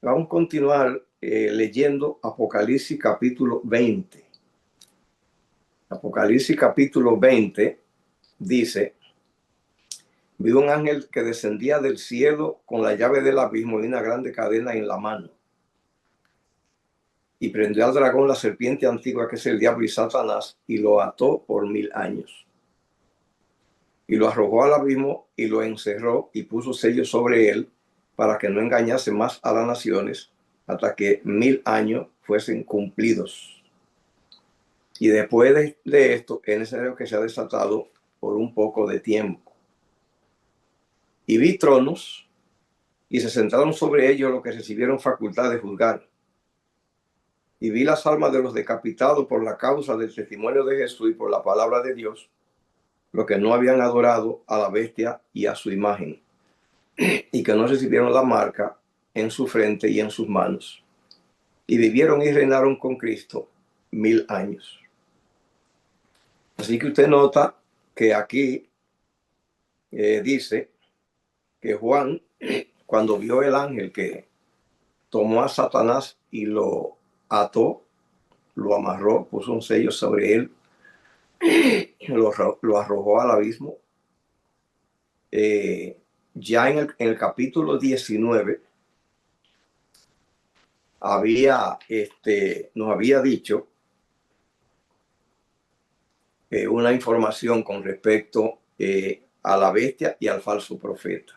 Vamos a continuar leyendo Apocalipsis capítulo 20. Apocalipsis capítulo 20 dice: vi un ángel que descendía del cielo con la llave del abismo y una grande cadena en la mano. Y prendió al dragón, la serpiente antigua, que es el diablo y Satanás, y lo ató por 1000 años. Y lo arrojó al abismo y lo encerró y puso sellos sobre él para que no engañase más a las naciones hasta que 1000 años fuesen cumplidos. Y después de esto es necesario que sea desatado por un poco de tiempo. Y vi tronos y se sentaron sobre ellos los que recibieron facultad de juzgar. Y vi las almas de los decapitados por la causa del testimonio de Jesús y por la palabra de Dios, los que no habían adorado a la bestia y a su imagen, y que no recibieron la marca en su frente y en sus manos. Y vivieron y reinaron con Cristo 1000 años. Así que usted nota que aquí dice que Juan, cuando vio el ángel que tomó a Satanás y lo ató, lo amarró, puso un sello sobre él, lo arrojó al abismo. Ya en el capítulo 19 nos había dicho una información con respecto a la bestia y al falso profeta,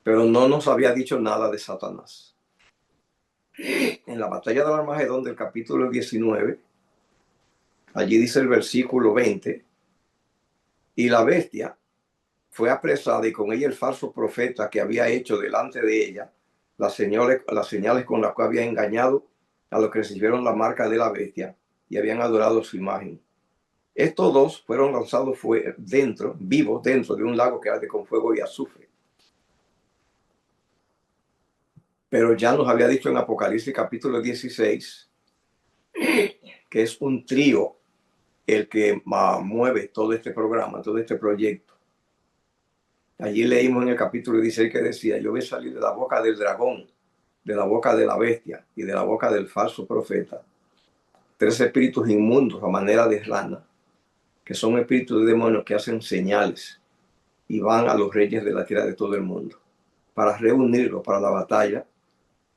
pero no nos había dicho nada de Satanás. En la batalla del Armagedón del capítulo 19, allí dice el versículo 20: y la bestia fue apresada y con ella el falso profeta que había hecho delante de ella las señales con las que había engañado a los que recibieron la marca de la bestia y habían adorado su imagen. Estos dos fueron lanzados vivos dentro de un lago que arde con fuego y azufre. Pero ya nos había dicho en Apocalipsis capítulo 16 que es un trío el que mueve todo este programa, todo este proyecto. Allí leímos en el capítulo 16 que decía: yo vi salir de la boca del dragón, de la boca de la bestia y de la boca del falso profeta 3 espíritus inmundos a manera de rana, que son espíritus de demonios que hacen señales y van a los reyes de la tierra de todo el mundo para reunirlos para la batalla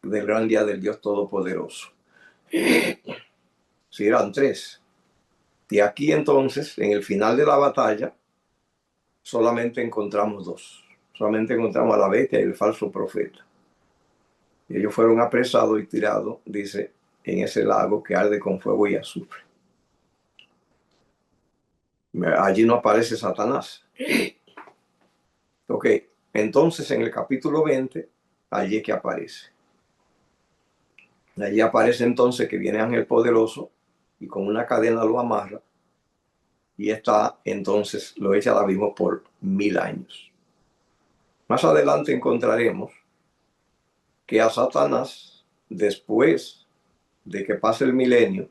del gran día del Dios Todopoderoso. Si eran 3. Y aquí entonces, en el final de la batalla, solamente encontramos 2. Solamente encontramos a la bestia y el falso profeta. Y ellos fueron apresados y tirados, dice, en ese lago que arde con fuego y azufre. Allí no aparece Satanás. Ok, entonces en el capítulo 20, allí es que aparece. Allí aparece entonces que viene ángel poderoso y con una cadena lo amarra y está entonces lo echa al abismo por 1000 años. Más adelante encontraremos que a Satanás, después de que pase el milenio,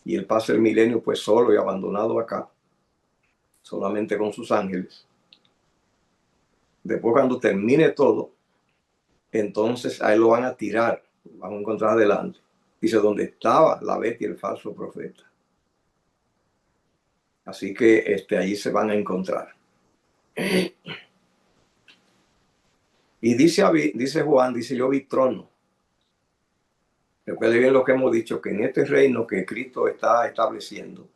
y él pasa el milenio pues solo y abandonado acá, solamente con sus ángeles, después cuando termine todo, entonces a él lo van a tirar, lo van a encontrar adelante. Dice: donde estaba la bestia y el falso profeta. Así que allí se van a encontrar. Y dice Juan, dice: yo vi trono. Recuerden bien lo que hemos dicho, que en este reino que Cristo está estableciendo,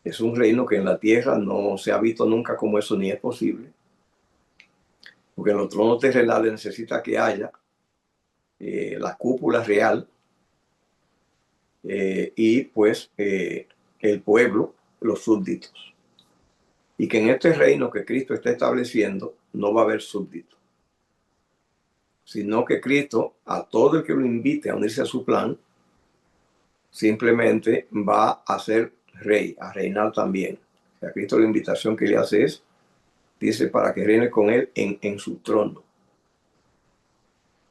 es un reino que en la tierra no se ha visto nunca como eso, ni es posible. Porque en los tronos terrenales necesita que haya la cúpula real y pues el pueblo, los súbditos. Y que en este reino que Cristo está estableciendo no va a haber súbditos, sino que Cristo, a todo el que lo invite a unirse a su plan, simplemente va a ser rey, a reinar también. O sea, Cristo, la invitación que le hace es, dice, para que reine con él en su trono.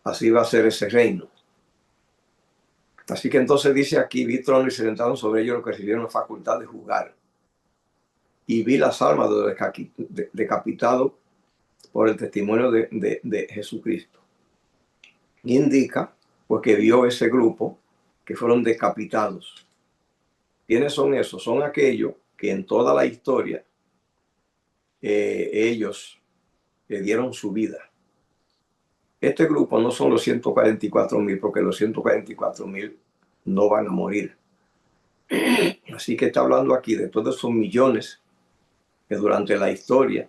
Así va a ser ese reino. Así que entonces dice aquí: vi tronos y se sentaron sobre ellos los que recibieron la facultad de juzgar. Y vi las almas de los decapitados por el testimonio de Jesucristo. Indica pues que vio ese grupo que fueron decapitados. ¿Quiénes son esos? Son aquellos que en toda la historia ellos dieron su vida. Este grupo no son los 144,000, porque los 144,000 no van a morir. Así que está hablando aquí de todos esos millones que durante la historia,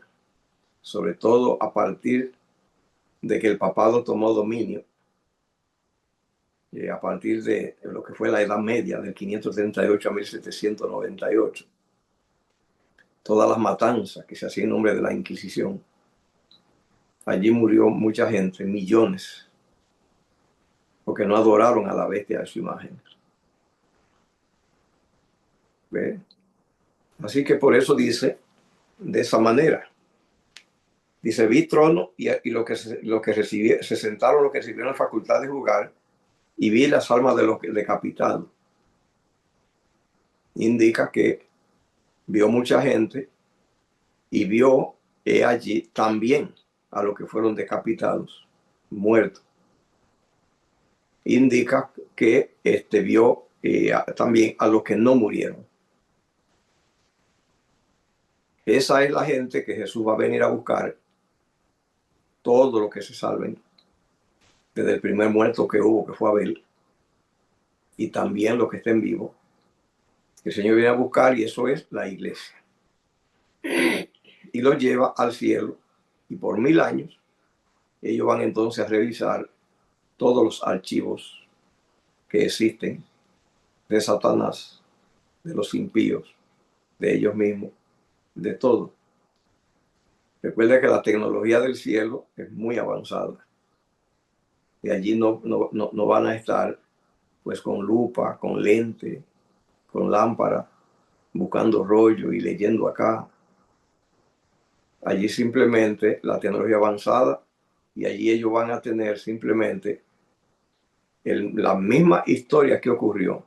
sobre todo a partir de que el papado tomó dominio, a partir de lo que fue la Edad Media, del 538 a 1798, todas las matanzas que se hacían en nombre de la Inquisición. Allí murió mucha gente, millones, porque no adoraron a la bestia de su imagen. ¿Ve? Así que por eso dice de esa manera. Dice, vi trono y lo que recibieron, se sentaron los que recibieron la facultad de jugar, y vi las almas de los decapitados. Indica que vio mucha gente y vio allí también a los que fueron decapitados, muertos. Indica que vio también a los que no murieron. Esa es la gente que Jesús va a venir a buscar, todos los que se salven, desde el primer muerto que hubo, que fue Abel, y también los que estén vivos. El Señor viene a buscar, y eso es la iglesia. Y los lleva al cielo, y por 1000 años ellos van entonces a revisar todos los archivos que existen de Satanás, de los impíos, de ellos mismos, de todo. Recuerda que la tecnología del cielo es muy avanzada. Y allí no van a estar pues con lupa, con lente, con lámpara, buscando rollo y leyendo acá. Allí simplemente la tecnología avanzada, y allí ellos van a tener simplemente la misma historia que ocurrió.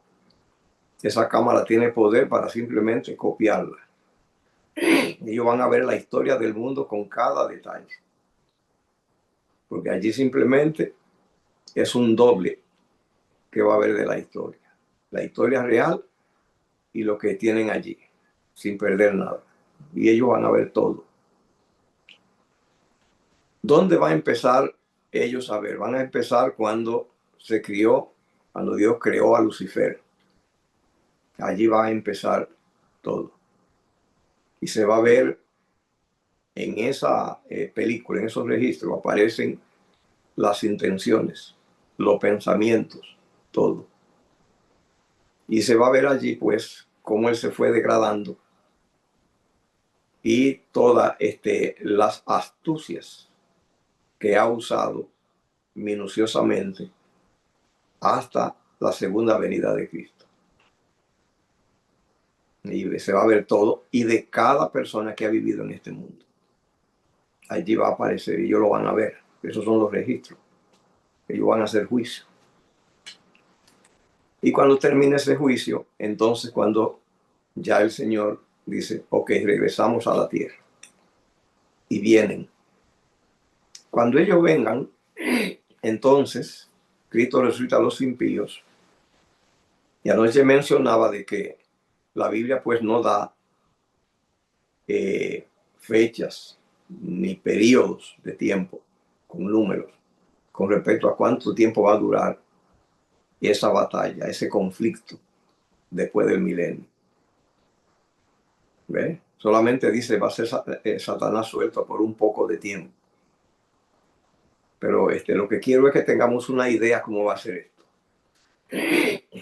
Esa cámara tiene poder para simplemente copiarla. Ellos van a ver la historia del mundo con cada detalle. Porque allí simplemente es un doble que va a haber de la historia. La historia real y lo que tienen allí, sin perder nada. Y ellos van a ver todo. ¿Dónde va a empezar ellos a ver? Van a empezar cuando cuando Dios creó a Lucifer. Allí va a empezar todo. Y se va a ver en esa película, en esos registros, aparecen las intenciones, los pensamientos, todo. Y se va a ver allí, pues, cómo él se fue degradando, y todas las astucias que ha usado minuciosamente hasta la segunda venida de Cristo. Y se va a ver todo, y de cada persona que ha vivido en este mundo. Allí va a aparecer, y ellos lo van a ver. Esos son los registros. Ellos van a hacer juicio. Y cuando termine ese juicio, entonces cuando ya el Señor dice, ok, regresamos a la tierra. Y vienen. Cuando ellos vengan, entonces Cristo resucita a los impíos. Y anoche mencionaba de que la Biblia pues no da fechas ni periodos de tiempo con números con respecto a cuánto tiempo va a durar esa batalla, ese conflicto después del milenio. ¿Ve? Solamente dice va a ser Satanás suelto por un poco de tiempo. Pero lo que quiero es que tengamos una idea cómo va a ser esto.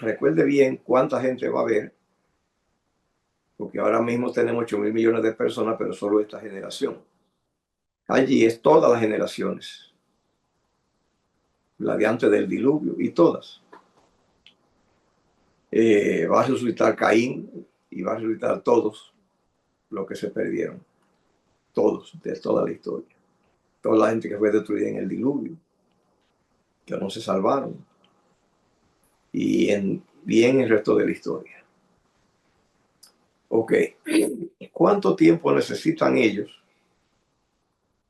Recuerde bien cuánta gente va a haber, porque ahora mismo tenemos 8,000 millones de personas, pero solo esta generación. Allí es todas las generaciones, la de antes del diluvio y todas. Va a resucitar Caín, y va a resucitar todos los que se perdieron, todos, de toda la historia. Toda la gente que fue destruida en el diluvio, que no se salvaron, y bien el resto de la historia. Ok, ¿cuánto tiempo necesitan ellos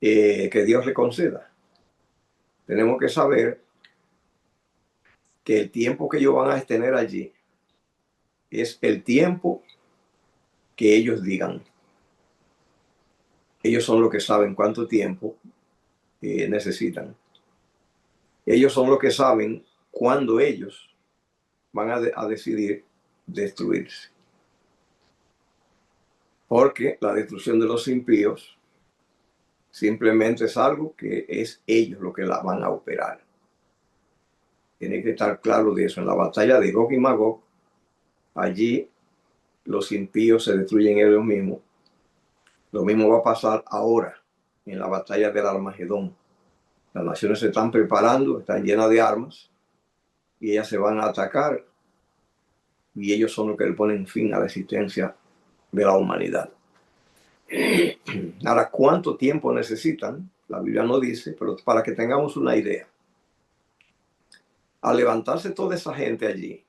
que Dios le conceda? Tenemos que saber que el tiempo que ellos van a tener allí es el tiempo que ellos digan. Ellos son los que saben cuánto tiempo necesitan. Ellos son los que saben cuándo ellos van a decidir destruirse. Porque la destrucción de los impíos simplemente es algo que es ellos los que la van a operar. Tiene que estar claro de eso. En la batalla de Gog y Magog, allí los impíos se destruyen ellos mismos. Lo mismo va a pasar ahora en la batalla del Armagedón. Las naciones se están preparando, están llenas de armas y ellas se van a atacar y ellos son los que le ponen fin a la existencia de la humanidad. Ahora, ¿cuánto tiempo necesitan? La Biblia no dice, pero para que tengamos una idea. Al levantarse toda esa gente allí,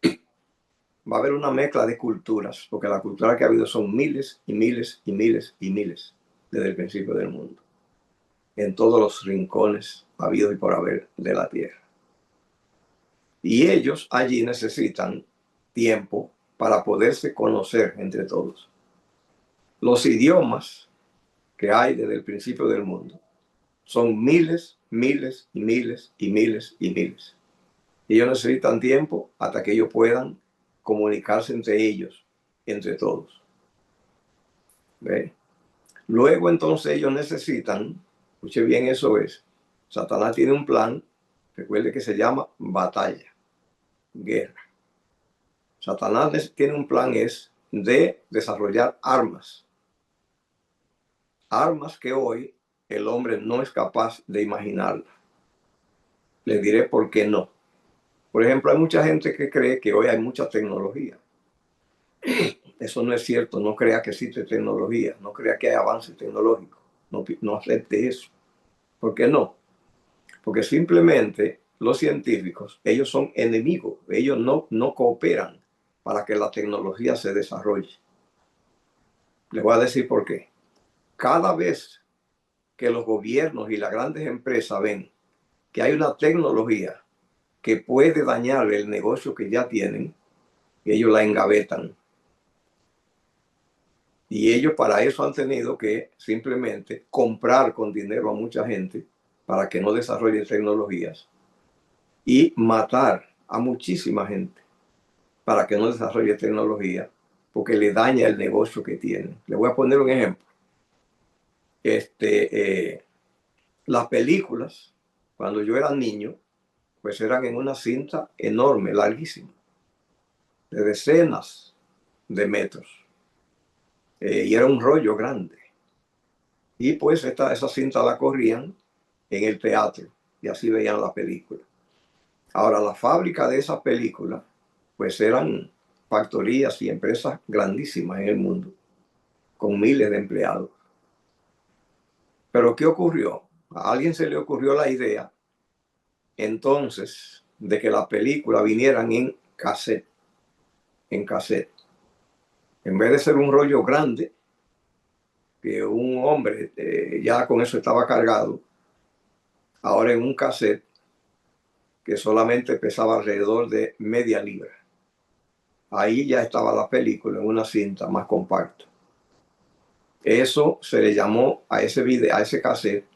va a haber una mezcla de culturas, porque la cultura que ha habido son miles y miles y miles y miles desde el principio del mundo, en todos los rincones habidos y por haber de la tierra. Y ellos allí necesitan tiempo para poderse conocer entre todos. Los idiomas que hay desde el principio del mundo son miles, miles y miles y miles y miles. Ellos necesitan tiempo hasta que ellos puedan comunicarse entre ellos, entre todos. ¿Ve? Luego entonces ellos necesitan, escuche bien, eso es, Satanás tiene un plan, recuerde que se llama batalla, guerra. Satanás tiene un plan es de desarrollar armas. Armas que hoy el hombre no es capaz de imaginar. Les diré por qué no. Por ejemplo, hay mucha gente que cree que hoy hay mucha tecnología. Eso no es cierto. No crea que existe tecnología. No crea que hay avance tecnológico. No acepte eso. ¿Por qué no? Porque simplemente los científicos, ellos son enemigos. Ellos no cooperan para que la tecnología se desarrolle. Les voy a decir por qué. Cada vez que los gobiernos y las grandes empresas ven que hay una tecnología que puede dañar el negocio que ya tienen, ellos la engavetan. Y ellos para eso han tenido que simplemente comprar con dinero a mucha gente para que no desarrolle tecnologías y matar a muchísima gente para que no desarrolle tecnología porque le daña el negocio que tienen. Le voy a poner un ejemplo. Las películas, cuando yo era niño, pues eran en una cinta enorme, larguísima, de decenas de metros. Y era un rollo grande. Y pues esa cinta la corrían en el teatro y así veían la película. Ahora, la fábrica de esas películas, pues eran factorías y empresas grandísimas en el mundo, con miles de empleados. Pero ¿qué ocurrió? A alguien se le ocurrió la idea, entonces, de que las películas vinieran en cassette. En cassette. En vez de ser un rollo grande, que un hombre ya con eso estaba cargado, ahora en un cassette que solamente pesaba alrededor de media libra. Ahí ya estaba la película en una cinta más compacta. Eso se le llamó a ese cassette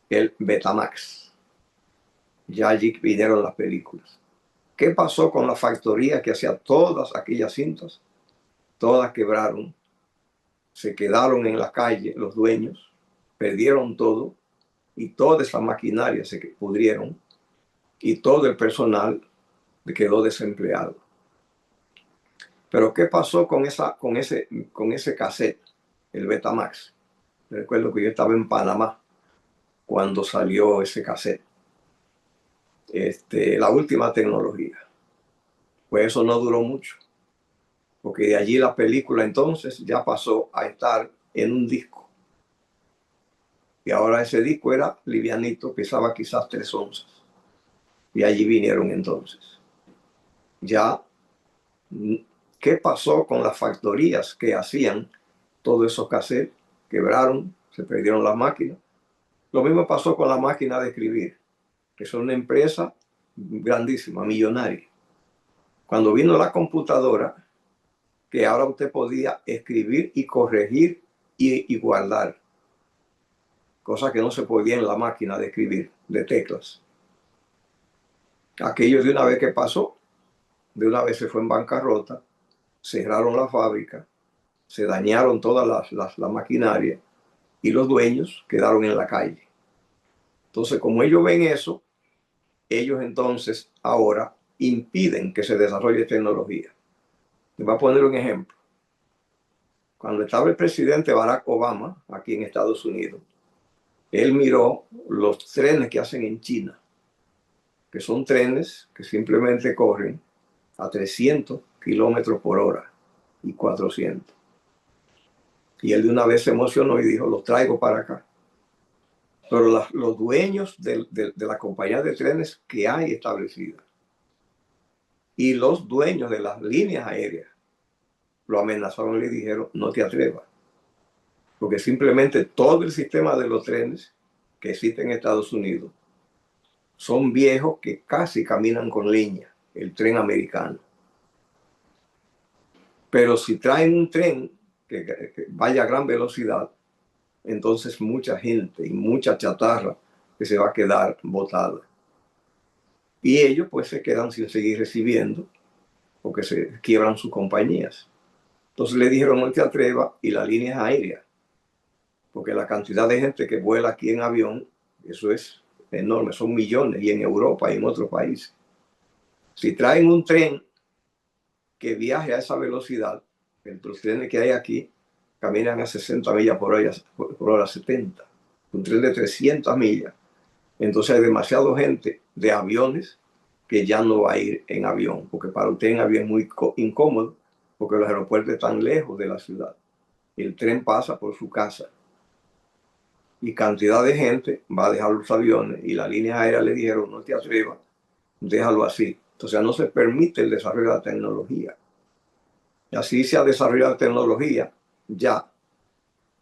el Betamax. Ya allí vinieron las películas. ¿Qué pasó con la factoría que hacía todas aquellas cintas? Todas quebraron, se quedaron en la calle los dueños, perdieron todo y toda esa maquinaria se pudrieron y todo el personal quedó desempleado. Pero ¿qué pasó con ese cassette, el Betamax? Recuerdo que yo estaba en Panamá cuando salió ese cassette. La última tecnología. Pues eso no duró mucho, porque de allí la película entonces ya pasó a estar en un disco. Y ahora ese disco era livianito, pesaba quizás 3 onzas. Y allí vinieron entonces. Ya, ¿qué pasó con las factorías que hacían todos esos cassettes? Quebraron, se perdieron las máquinas. Lo mismo pasó con la máquina de escribir, que es una empresa grandísima, millonaria. Cuando vino la computadora, que ahora usted podía escribir y corregir y guardar, cosa que no se podía en la máquina de escribir, de teclas. Aquello de una vez que pasó, de una vez se fue en bancarrota, cerraron la fábrica, se dañaron todas la maquinaria y los dueños quedaron en la calle. Entonces, como ellos ven eso, ellos entonces ahora impiden que se desarrolle tecnología. Les voy a poner un ejemplo. Cuando estaba el presidente Barack Obama aquí en Estados Unidos, él miró los trenes que hacen en China, que son trenes que simplemente corren a 300 kilómetros por hora y 400. Y él de una vez se emocionó y dijo, los traigo para acá. Pero los dueños de la compañía de trenes que hay establecida y los dueños de las líneas aéreas lo amenazaron y le dijeron, no te atrevas. Porque simplemente todo el sistema de los trenes que existen en Estados Unidos son viejos que casi caminan con leña, el tren americano. Pero si traen un tren que vaya a gran velocidad, entonces mucha gente y mucha chatarra que se va a quedar botada. Y ellos pues se quedan sin seguir recibiendo porque se quiebran sus compañías. Entonces le dijeron, no te atrevas, y la línea es aérea, porque la cantidad de gente que vuela aquí en avión, eso es enorme, son millones, y en Europa y en otros países. Si traen un tren que viaje a esa velocidad, los trenes que hay aquí caminan a 60 millas por hora 70. Un tren de 300 millas. Entonces hay demasiada gente de aviones que ya no va a ir en avión, porque para usted en avión es muy incómodo, porque los aeropuertos están lejos de la ciudad. El tren pasa por su casa. Y cantidad de gente va a dejar los aviones y las líneas aéreas le dijeron, no te atrevas, déjalo así. Entonces no se permite el desarrollo de la tecnología. Y así se ha desarrollado la tecnología ya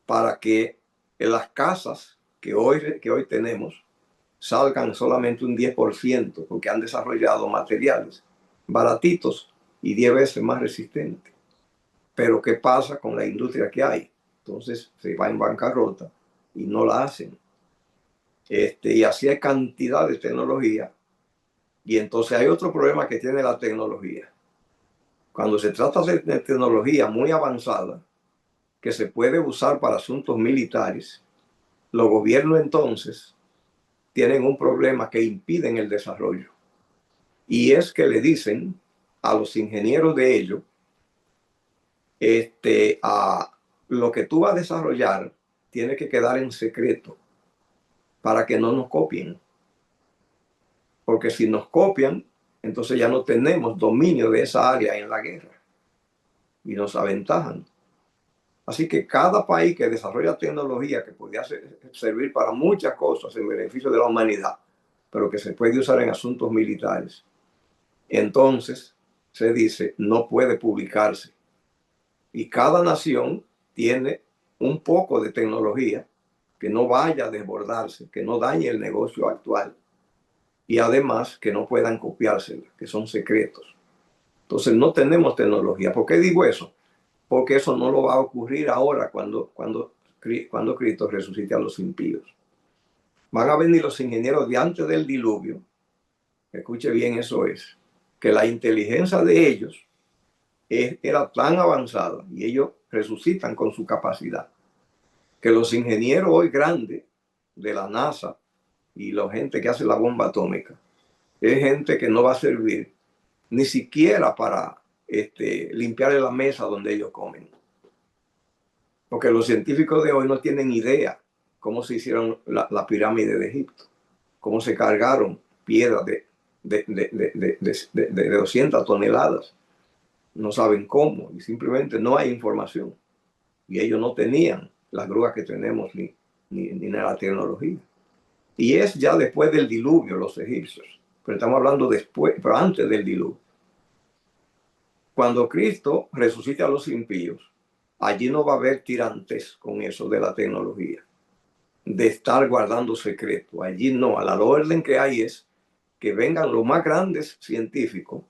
para que en las casas que hoy tenemos salgan solamente un 10%, porque han desarrollado materiales baratitos y 10 veces más resistentes. Pero ¿qué pasa con la industria que hay? Entonces se va en bancarrota y no la hacen. Y así hay cantidad de tecnología. Y entonces hay otro problema que tiene la tecnología. Cuando se trata de tecnología muy avanzada, que se puede usar para asuntos militares, los gobiernos entonces tienen un problema que impiden el desarrollo. Y es que le dicen a los ingenieros de ellos, a lo que tú vas a desarrollar tiene que quedar en secreto para que no nos copien. Porque si nos copian, entonces ya no tenemos dominio de esa área en la guerra y nos aventajan. Así que cada país que desarrolla tecnología que podría servir para muchas cosas en beneficio de la humanidad, pero que se puede usar en asuntos militares, entonces se dice no puede publicarse. Y cada nación tiene un poco de tecnología que no vaya a desbordarse, que no dañe el negocio actual y además que no puedan copiársela, que son secretos. Entonces no tenemos tecnología. ¿Por qué digo eso? Porque eso no lo va a ocurrir ahora cuando Cristo resucite a los impíos. Van a venir los ingenieros de antes del diluvio. Escuche bien, eso es, que la inteligencia de ellos era tan avanzada y ellos resucitan con su capacidad, que los ingenieros hoy grandes de la NASA y la gente que hace la bomba atómica es gente que no va a servir ni siquiera para limpiarle la mesa donde ellos comen. Porque los científicos de hoy no tienen idea cómo se hicieron la pirámide de Egipto, cómo se cargaron piedras de 200 toneladas. No saben cómo y simplemente no hay información. Y ellos no tenían las grúas que tenemos ni la tecnología. Y es ya después del diluvio los egipcios. Pero estamos hablando después, pero antes del diluvio. Cuando Cristo resucite a los impíos, allí no va a haber tirantes con eso de la tecnología, de estar guardando secreto. Allí no, a la orden que hay es que vengan los más grandes científicos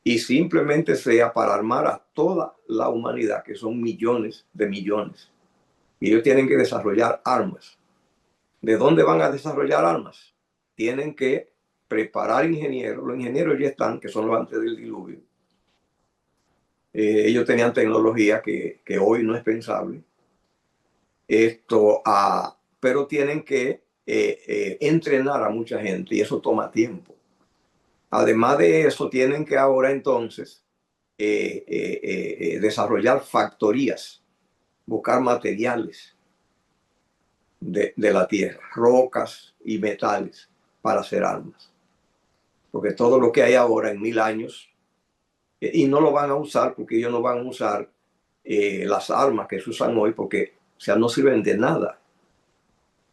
y simplemente sea para armar a toda la humanidad, que son millones de millones. Y ellos tienen que desarrollar armas. ¿De dónde van a desarrollar armas? Tienen que preparar ingenieros. Los ingenieros ya están, que son los antes del diluvio. Ellos tenían tecnología que hoy no es pensable. Pero tienen que entrenar a mucha gente y eso toma tiempo. Además de eso, tienen que ahora entonces desarrollar factorías, buscar materiales de la tierra, rocas y metales para hacer armas. Porque todo lo que hay ahora en 1000 años, y no lo van a usar porque ellos no van a usar las armas que se usan hoy porque, o sea, no sirven de nada.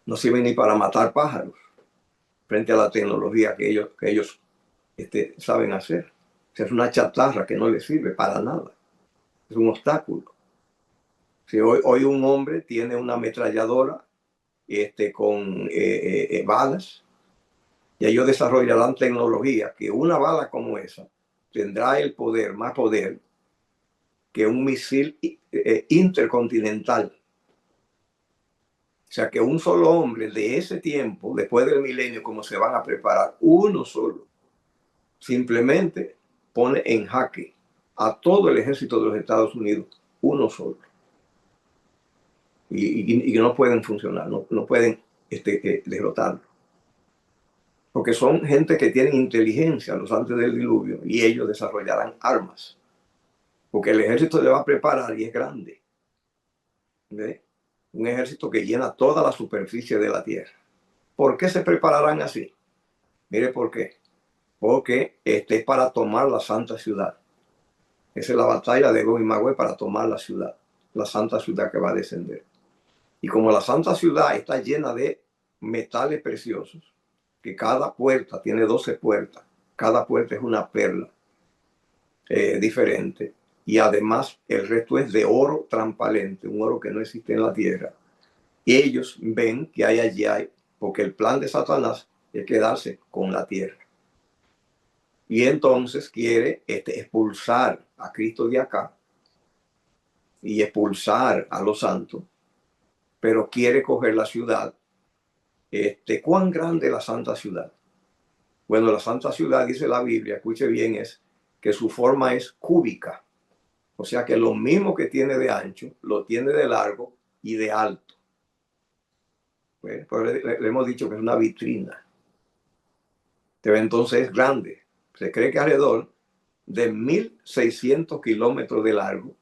No sirven ni para matar pájaros frente a la tecnología que ellos saben hacer. O sea, es una chatarra que no les sirve para nada. Es un obstáculo. Si hoy un hombre tiene una ametralladora con balas, y ellos desarrollarán tecnología que una bala como esa tendrá el poder, más poder que un misil intercontinental. O sea que un solo hombre de ese tiempo, después del milenio, como se van a preparar, uno solo, simplemente pone en jaque a todo el ejército de los Estados Unidos, uno solo. Y no pueden funcionar, no pueden derrotarlo. Porque son gente que tienen inteligencia, los antes del diluvio, y ellos desarrollarán armas. Porque el ejército se va a preparar y es grande. ¿Ve? Un ejército que llena toda la superficie de la tierra. ¿Por qué se prepararán así? Mire por qué. Porque es para tomar la santa ciudad. Esa es la batalla de Gog y Magog para tomar la ciudad, la santa ciudad que va a descender. Y como la santa ciudad está llena de metales preciosos, que cada puerta tiene 12 puertas, cada puerta es una perla diferente, y además el resto es de oro transparente, un oro que no existe en la tierra. Y ellos ven que hay allí, porque el plan de Satanás es quedarse con la tierra. Y entonces quiere expulsar a Cristo de acá y expulsar a los santos, pero quiere coger la ciudad. ¿Cuán grande es la santa ciudad? Bueno, la santa ciudad, dice la Biblia, escuche bien, es que su forma es cúbica. O sea que lo mismo que tiene de ancho, lo tiene de largo y de alto. Pues le hemos dicho que es una vitrina. Pero entonces es grande. Se cree que alrededor de 1600 kilómetros de largo,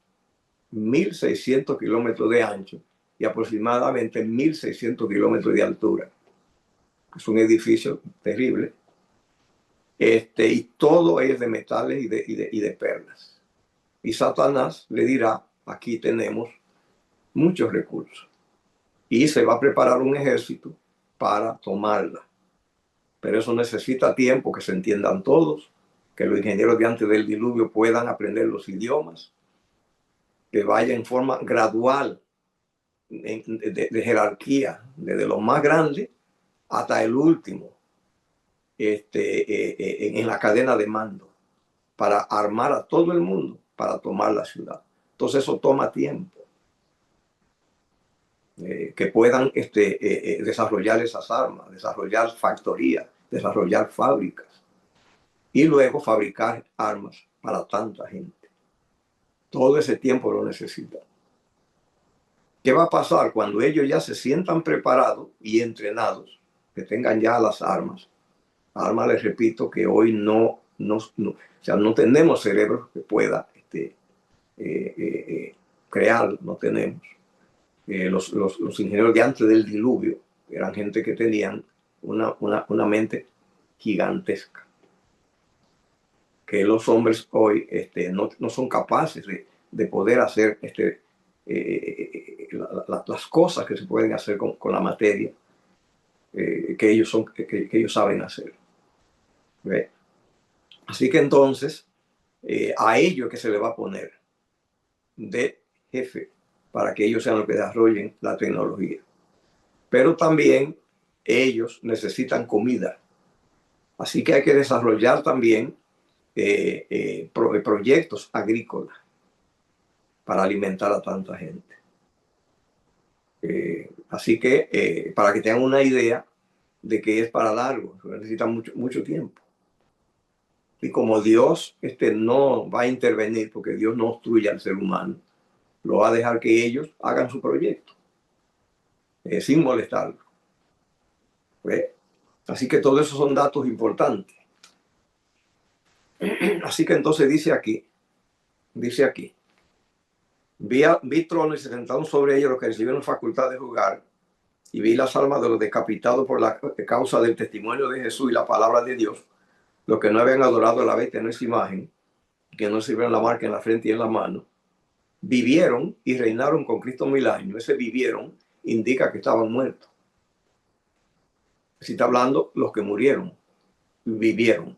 1600 kilómetros de ancho y aproximadamente 1600 kilómetros de altura. Es un edificio terrible. Y todo es de metales y de perlas. Y Satanás le dirá, aquí tenemos muchos recursos. Y se va a preparar un ejército para tomarla. Pero eso necesita tiempo, que se entiendan todos, que los ingenieros de antes del diluvio puedan aprender los idiomas, que vaya en forma gradual de jerarquía, desde los más grandes hasta el último, en la cadena de mando, para armar a todo el mundo para tomar la ciudad. Entonces eso toma tiempo. Que puedan desarrollar esas armas, desarrollar factorías, desarrollar fábricas y luego fabricar armas para tanta gente. Todo ese tiempo lo necesitan. ¿Qué va a pasar cuando ellos ya se sientan preparados y entrenados, que tengan ya las armas? Armas, les repito, que hoy o sea, no tenemos cerebros que pueda crear, no tenemos. Los ingenieros de antes del diluvio eran gente que tenían una mente gigantesca, que los hombres hoy no son capaces de poder hacer las cosas que se pueden hacer con la materia que ellos saben hacer. ¿Ve? Así que entonces a ellos que se le va a poner de jefe para que ellos sean los que desarrollen la tecnología. Pero también ellos necesitan comida. Así que hay que desarrollar también proyectos agrícolas para alimentar a tanta gente. Así que para que tengan una idea de que es para largo, necesita mucho tiempo. Y como Dios no va a intervenir, porque Dios no obstruye al ser humano, lo va a dejar que ellos hagan su proyecto, sin molestarlo. ¿Ve? Así que todo eso son datos importantes. Así que entonces dice aquí, vi tronos y se sentaron sobre ellos los que recibieron facultad de jugar, y vi las almas de los decapitados por la causa del testimonio de Jesús y la palabra de Dios, los que no habían adorado a la bestia en esa imagen, que no sirvieron la marca en la frente y en la mano, vivieron y reinaron con Cristo 1000 años. Ese vivieron indica que estaban muertos. Si está hablando los que murieron, vivieron.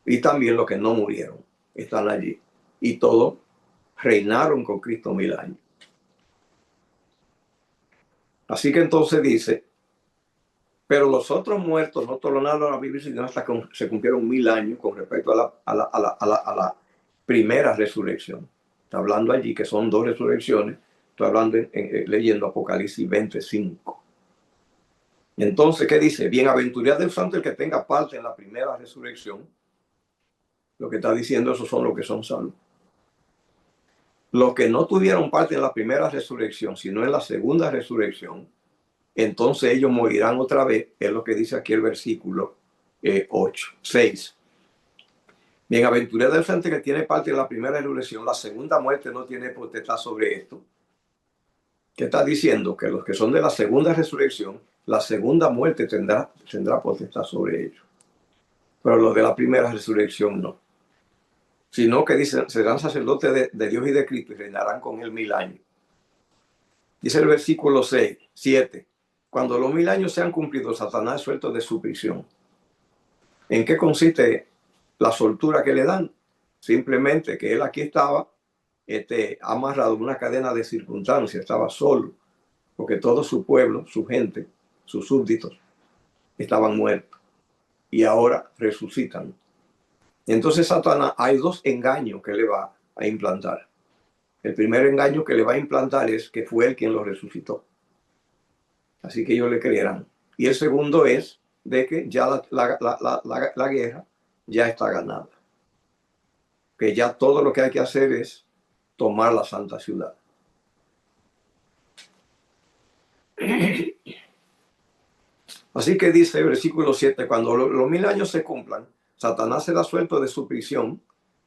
Y también los que no murieron están allí. Y todos reinaron con Cristo 1000 años. Así que entonces dice, pero los otros muertos no tornaron a vivir sino hasta que se cumplieron 1000 años con respecto a la primera resurrección. Está hablando allí que son 2 resurrecciones. Estoy hablando leyendo Apocalipsis 25. Entonces, ¿qué dice? Bienaventurado el santo el que tenga parte en la primera resurrección. Lo que está diciendo, esos son los que son salvos. Los que no tuvieron parte en la primera resurrección, sino en la segunda resurrección, entonces ellos morirán otra vez. Es lo que dice aquí el versículo 6. Bienaventurado el santo que tiene parte en la primera resurrección. La segunda muerte no tiene potestad sobre esto. ¿Qué está diciendo? Que los que son de la segunda resurrección, la segunda muerte tendrá potestad sobre ellos. Pero los de la primera resurrección no. Sino que dicen, serán sacerdotes de Dios y de Cristo y reinarán con él 1000 años. Dice el versículo 7. Cuando los 1000 años sean cumplidos, Satanás es suelto de su prisión. ¿En qué consiste la soltura que le dan? Simplemente que él aquí estaba amarrado en una cadena de circunstancias, estaba solo, porque todo su pueblo, su gente, sus súbditos, estaban muertos y ahora resucitan. Entonces Satanás, hay 2 engaños que le va a implantar. El primer engaño que le va a implantar es que fue él quien lo resucitó. Así que ellos le creerán. Y el segundo es de que ya la guerra ya está ganada. Que ya todo lo que hay que hacer es tomar la santa ciudad. Así que dice el versículo 7, cuando los 1000 años se cumplan, Satanás será suelto de su prisión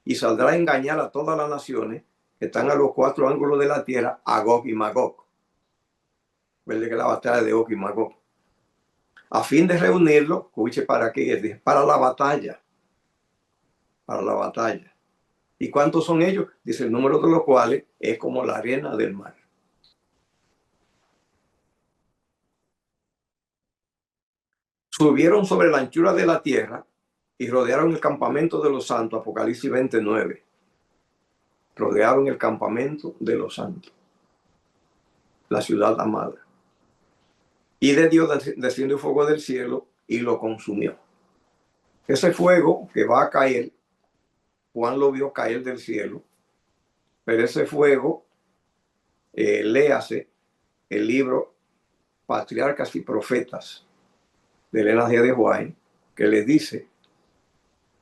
y saldrá a engañar a todas las naciones que están a los 4 ángulos de la tierra, a Gog y Magog. ¿Verdad que la batalla de Gog y Magog? A fin de reunirlo, escuche para qué es, para la batalla. Para la batalla. ¿Y cuántos son ellos? Dice el número de los cuales es como la arena del mar. Subieron sobre la anchura de la tierra y rodearon el campamento de los santos, Apocalipsis 29. Rodearon el campamento de los santos, la ciudad amada. Y de Dios descendió fuego del cielo y lo consumió. Ese fuego que va a caer, Juan lo vio caer del cielo, pero ese fuego, léase el libro Patriarcas y Profetas de Elena G. de White, que les dice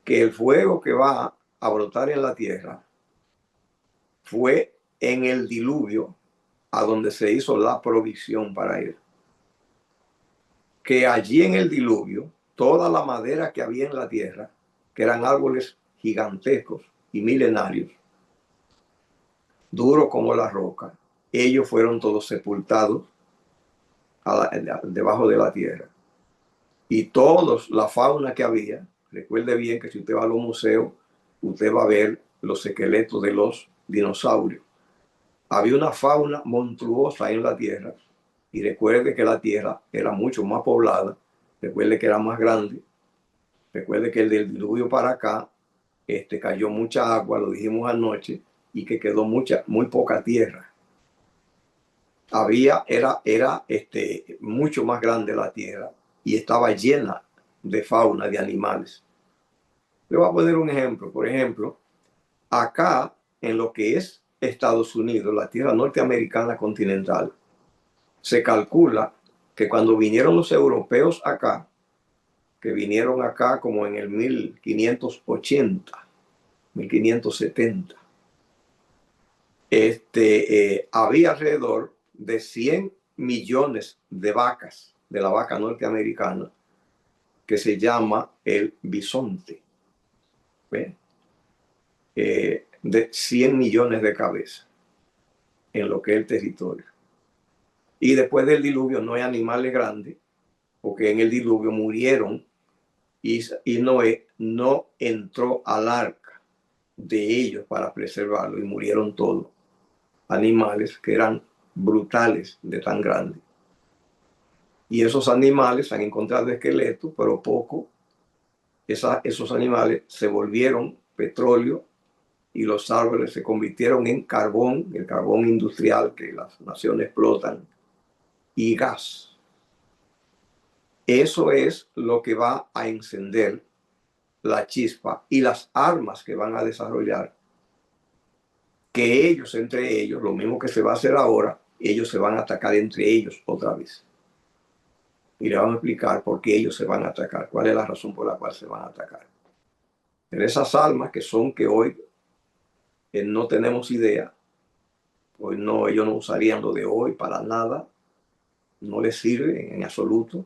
que el fuego que va a brotar en la tierra fue en el diluvio a donde se hizo la provisión para él. Que allí en el diluvio, toda la madera que había en la tierra, que eran árboles gigantescos y milenarios, duros como la roca, ellos fueron todos sepultados debajo de la tierra. Y todos, la fauna que había, recuerde bien que si usted va a los museos, usted va a ver los esqueletos de los dinosaurios. Había una fauna monstruosa en la tierra. Y recuerde que la tierra era mucho más poblada. Recuerde que era más grande. Recuerde que el del diluvio para acá cayó mucha agua, lo dijimos anoche, y que quedó muy poca tierra. Era mucho más grande la tierra y estaba llena de fauna, de animales. Le voy a poner un ejemplo. Por ejemplo, acá en lo que es Estados Unidos, la tierra norteamericana continental, se calcula que cuando vinieron los europeos acá, que vinieron acá como en el 1580, 1570, había alrededor de 100 millones de vacas de la vaca norteamericana que se llama el bisonte. De 100 millones de cabezas en lo que es el territorio. Y después del diluvio no hay animales grandes, porque en el diluvio murieron y Noé no entró al arca de ellos para preservarlo y murieron todos. Animales que eran brutales de tan grandes. Y esos animales han encontrado esqueletos, pero poco. Esos animales se volvieron petróleo y los árboles se convirtieron en carbón, el carbón industrial que las naciones explotan, y gas. Eso es lo que va a encender la chispa y las armas que van a desarrollar, que ellos entre ellos, lo mismo que se va a hacer ahora, ellos se van a atacar entre ellos otra vez. Y le vamos a explicar por qué ellos se van a atacar, cuál es la razón por la cual se van a atacar. Pero esas armas que son que hoy no tenemos idea, hoy no, ellos no usarían lo de hoy para nada, no les sirve en absoluto.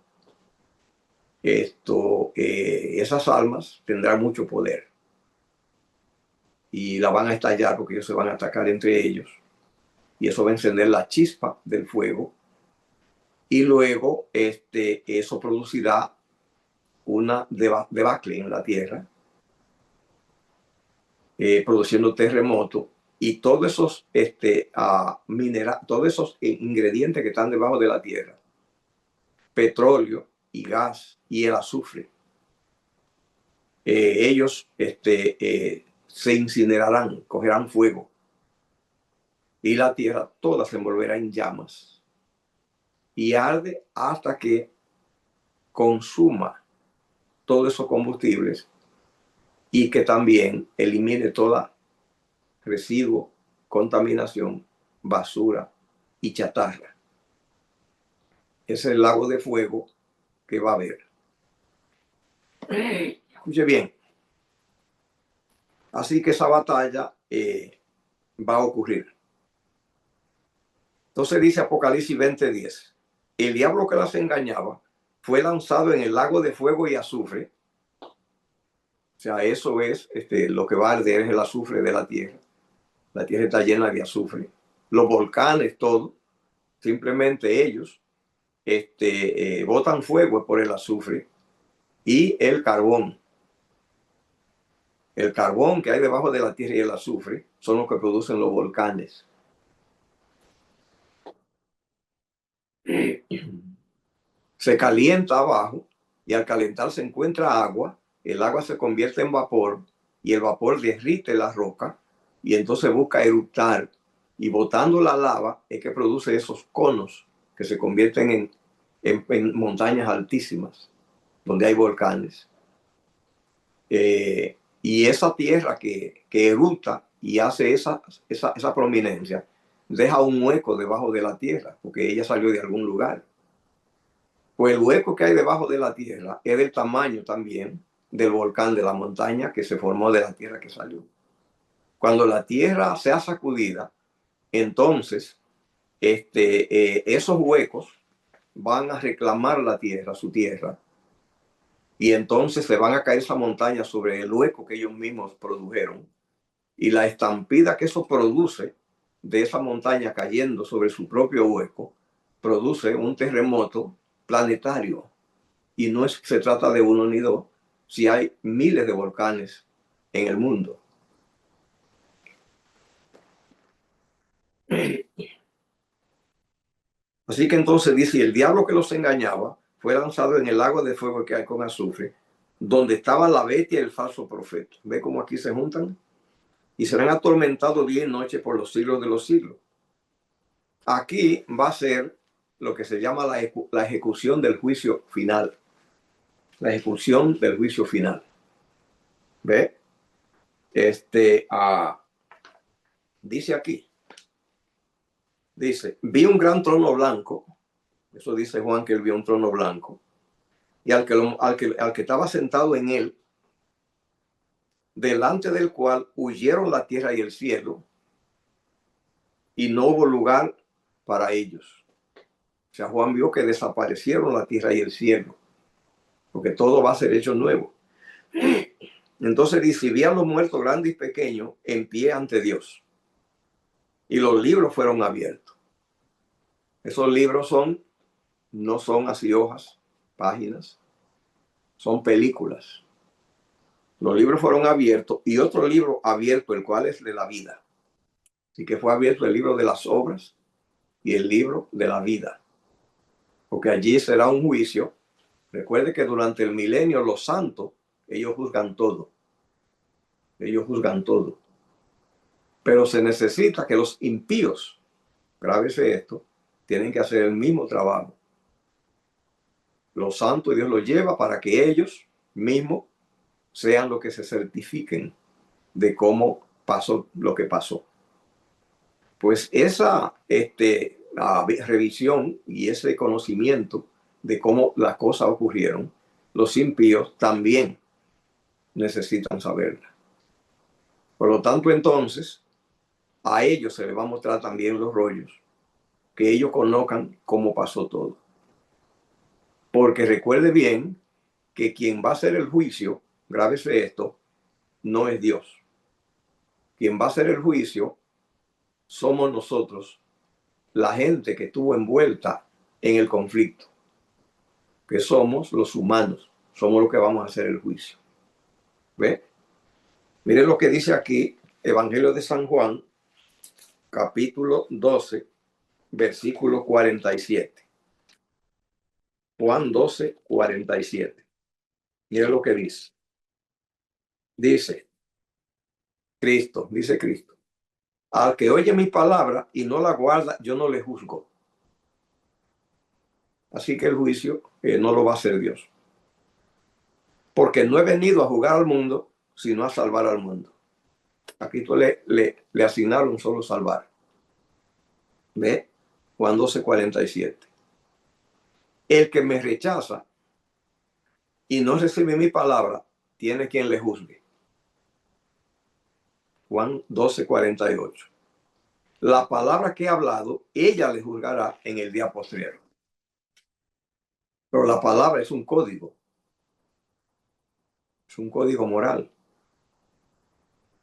Esas armas tendrán mucho poder y la van a estallar porque ellos se van a atacar entre ellos y eso va a encender la chispa del fuego y luego eso producirá una debacle en la tierra, produciendo terremotos y todos esos todos esos ingredientes que están debajo de la tierra, petróleo y gas y el azufre, ellos se incinerarán, cogerán fuego y la tierra toda se envolverá en llamas y arde hasta que consuma todos esos combustibles y que también elimine toda residuo, contaminación, basura y chatarra. Ese es el lago de fuego que va a haber. Escuche bien. Así que esa batalla va a ocurrir. Entonces dice Apocalipsis 20:10. El diablo que las engañaba fue lanzado en el lago de fuego y azufre. O sea, eso es lo que va a arder, es el azufre de la tierra. La tierra está llena de azufre. Los volcanes, todo. Simplemente ellos botan fuego por el azufre y el carbón. El carbón que hay debajo de la tierra y el azufre son los que producen los volcanes. Se calienta abajo y al calentar se encuentra agua, el agua se convierte en vapor y el vapor derrite la roca y entonces busca eruptar y botando la lava es que produce esos conos que se convierten en montañas altísimas donde hay volcanes. Y esa tierra que erupta y hace esa prominencia deja un hueco debajo de la tierra porque ella salió de algún lugar. Pues el hueco que hay debajo de la tierra es del tamaño también del volcán de la montaña que se formó de la tierra que salió. Cuando la tierra sea sacudida, entonces esos huecos van a reclamar la tierra, su tierra, y entonces se van a caer esa montaña sobre el hueco que ellos mismos produjeron. Y la estampida que eso produce de esa montaña cayendo sobre su propio hueco produce un terremoto planetario. Y no se trata de uno ni dos, si hay miles de volcanes en el mundo. Así que entonces dice, el diablo que los engañaba fue lanzado en el lago de fuego que hay con azufre, donde estaba la bestia y el falso profeta. ¿Ve cómo aquí se juntan? Y serán atormentados día y noche por los siglos de los siglos. Aquí va a ser lo que se llama la ejecución del juicio final. la ejecución del juicio final. ¿Ve? Dice aquí, dice, vi un gran trono blanco, eso dice Juan que él vio un trono blanco, y al que estaba sentado en él, delante del cual huyeron la tierra y el cielo, y no hubo lugar para ellos. O sea, Juan vio que desaparecieron la tierra y el cielo, porque todo va a ser hecho nuevo. Entonces dice, vi a los muertos grandes y pequeños en pie ante Dios, y los libros fueron abiertos. Esos libros no son así hojas, páginas, son películas. Los libros fueron abiertos y otro libro abierto, el cual es de la vida. Así que fue abierto el libro de las obras y el libro de la vida. Porque allí será un juicio. Recuerde que durante el milenio los santos, ellos juzgan todo. Ellos juzgan todo. Pero se necesita que los impíos, grábese esto, tienen que hacer el mismo trabajo. Los santos Dios los lleva para que ellos mismos sean los que se certifiquen de cómo pasó lo que pasó. Pues esa revisión y ese conocimiento de cómo las cosas ocurrieron, los impíos también necesitan saberla. Por lo tanto, entonces, a ellos se les va a mostrar también los rollos, que ellos conozcan cómo pasó todo. Porque recuerde bien que quien va a hacer el juicio, grábese esto, no es Dios. Quien va a hacer el juicio somos nosotros, la gente que estuvo envuelta en el conflicto, que somos los humanos, somos los que vamos a hacer el juicio. ¿Ve? Miren lo que dice aquí, Evangelio de San Juan, capítulo 12, versículo 47. Juan 12, 47. Miren lo que dice. Dice Cristo, al que oye mi palabra y no la guarda, yo no le juzgo. Así que el juicio no lo va a hacer Dios. Porque no he venido a juzgar al mundo, sino a salvar al mundo. Aquí le asignaron solo salvar. ¿Ve? Juan 12, 47. El que me rechaza y no recibe mi palabra, tiene quien le juzgue. Juan 12, 48. La palabra que he hablado, ella le juzgará en el día postrero. Pero la palabra es un código. Es un código moral.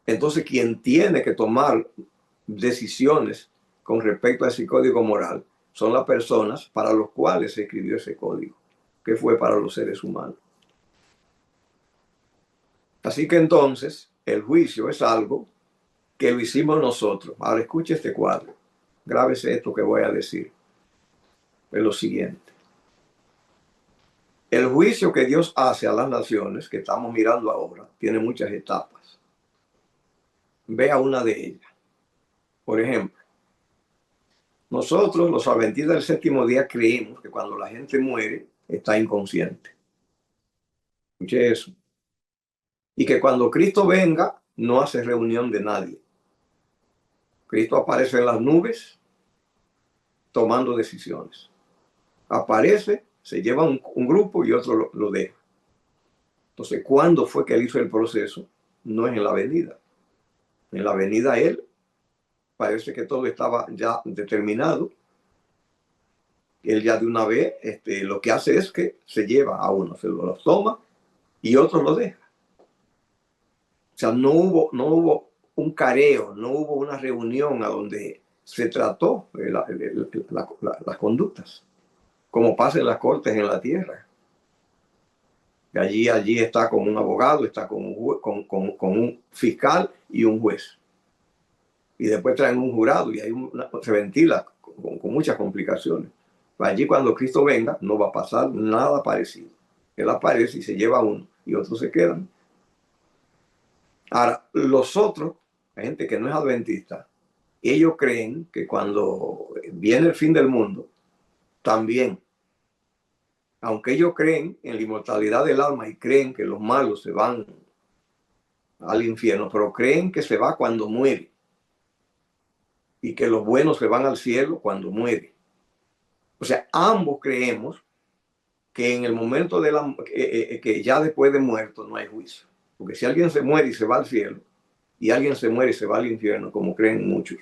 Entonces, quien tiene que tomar decisiones con respecto a ese código moral son las personas para los cuales se escribió ese código, que fue para los seres humanos. Así que entonces, el juicio es algo que lo hicimos nosotros. Ahora escuche este cuadro. Grábese esto que voy a decir. Es lo siguiente. El juicio que Dios hace a las naciones, que estamos mirando ahora, tiene muchas etapas. Vea una de ellas. Por ejemplo, nosotros los adventistas del séptimo día creemos que cuando la gente muere está inconsciente. Escuche eso. Y que cuando Cristo venga no hace reunión de nadie. Cristo aparece en las nubes tomando decisiones. Aparece, se lleva un grupo y otro lo deja. Entonces, ¿cuándo fue que él hizo el proceso? No es en la venida. En la venida él parece que todo estaba ya determinado. Él ya de una vez lo que hace es que se lleva a uno, se lo toma y otro lo deja. O sea, no hubo un careo, no hubo una reunión a donde se trató las conductas, como pasa en las cortes en la tierra. Allí está con un abogado, está con un fiscal y un juez. Y después traen un jurado y se ventila con muchas complicaciones. Allí cuando Cristo venga no va a pasar nada parecido. Él aparece y se lleva a uno y otros se quedan. Ahora, los otros, la gente que no es adventista, ellos creen que cuando viene el fin del mundo, también Aunque ellos creen en la inmortalidad del alma y creen que los malos se van al infierno, pero creen que se va cuando muere y que los buenos se van al cielo cuando muere. O sea, ambos creemos que en el momento de que ya después de muerto no hay juicio. Porque si alguien se muere y se va al cielo, y alguien se muere y se va al infierno, como creen muchos,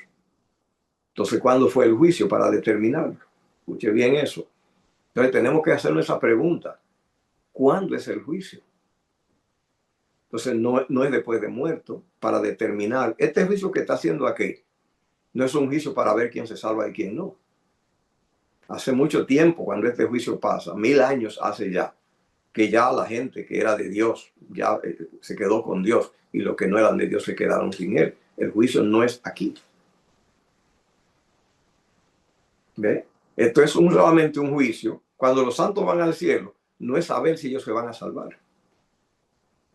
entonces, ¿cuándo fue el juicio para determinarlo? Escuche bien eso. Entonces, tenemos que hacernos esa pregunta. ¿Cuándo es el juicio? Entonces, no es después de muerto para determinar. Este juicio que está haciendo aquí no es un juicio para ver quién se salva y quién no. Hace mucho tiempo, cuando este juicio pasa, 1000 años hace ya, que ya la gente que era de Dios ya se quedó con Dios y los que no eran de Dios se quedaron sin él. El juicio no es aquí. ¿Ve? Esto es solamente un juicio. Cuando los santos van al cielo, no es saber si ellos se van a salvar.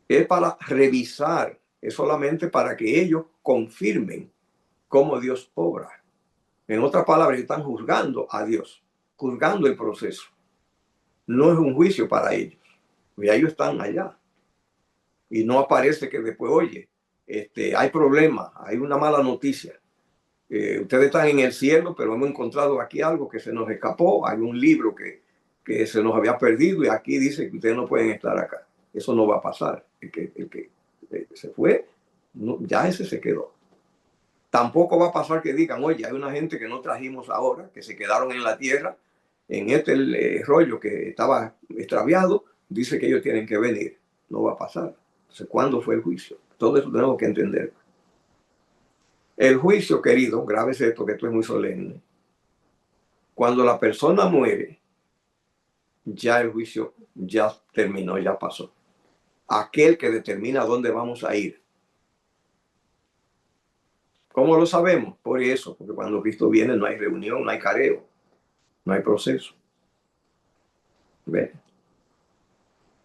Es para revisar, es solamente para que ellos confirmen cómo Dios obra. En otras palabras, están juzgando a Dios, juzgando el proceso. No es un juicio para ellos. Y ellos están allá. Y no aparece que después, oye, hay problemas, hay una mala noticia. Ustedes están en el cielo, pero hemos encontrado aquí algo que se nos escapó. Hay un libro que se nos había perdido y aquí dice que ustedes no pueden estar acá. Eso no va a pasar. El que se fue, no, ya ese se quedó. Tampoco va a pasar que digan, oye, hay una gente que no trajimos ahora, que se quedaron en la tierra, en este rollo que estaba extraviado, dice que ellos tienen que venir. No va a pasar. Entonces, ¿cuándo fue el juicio? Todo eso tenemos que entender. El juicio, querido, grave es esto, que esto es muy solemne. Cuando la persona muere, ya el juicio ya terminó, ya pasó. Aquel que determina dónde vamos a ir. ¿Cómo lo sabemos? Por eso, porque cuando Cristo viene no hay reunión, no hay careo, no hay proceso. ¿Ve?